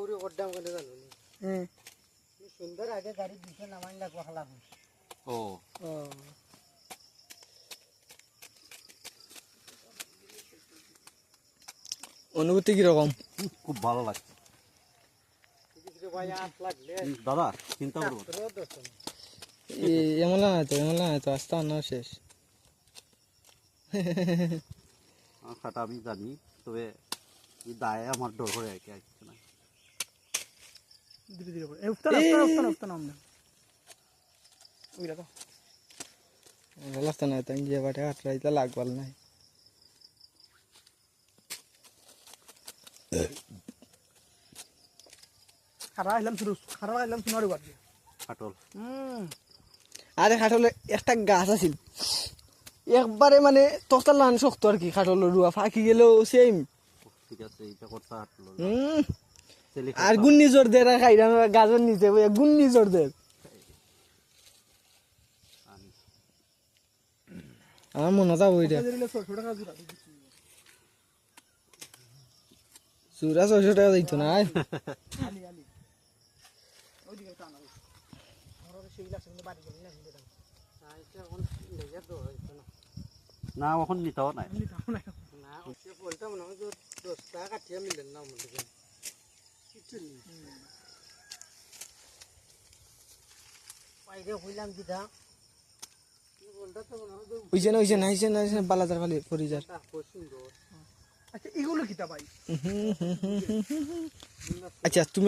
উড়ে ওডাম করে জানো নি হুম সুন্দর আগে গাড়ি দিছে নামাই লাগবো খালা ও ও অনুভূতি কি রকম খুব ভালো লাগছে কিছু ভাই আট লাগলে দাদা চিন্তা করবো এমন না তো আস্তে আনা শেষ খাটা আমি জানি তবে এই দায়ে আমার ডর করে আর কি আসছে না ধীরে ধীরে করে উফতান আমরা ওইটা তো রাস্তা নাই তাই যে বাটে আটরাইতে লাগবাল নাই খারা আইলাম সোনার বাদ দিয়ে খাটল আরে খাটলে একটা গাছ আছিল একবারে মানে তক্তার লান শক্ত আর কি খাটলের রুয়া ফাঁকি গেলেও সেম ঠিক আছে এইটা করতে হাঁটলো আর গুন্নি জোর দে খাইরা গাছের নিচে গুন্নি জোর দে আমার মনে যাবো ওইটা চূড়া 600 টাকা দিত না না এখন নিতেও নাই না সে বলতে মনে হয় 10 টাকা কাটিয়ে মিলেন না আমাদের কিছু নেই বাইরে হইলাম দিদা বলটা তো মনে হয় হইছে না বালাজার খালি ফরিজার খুব সুন্দর আচ্ছা এগুলো কিতা ভাই আচ্ছা তুমি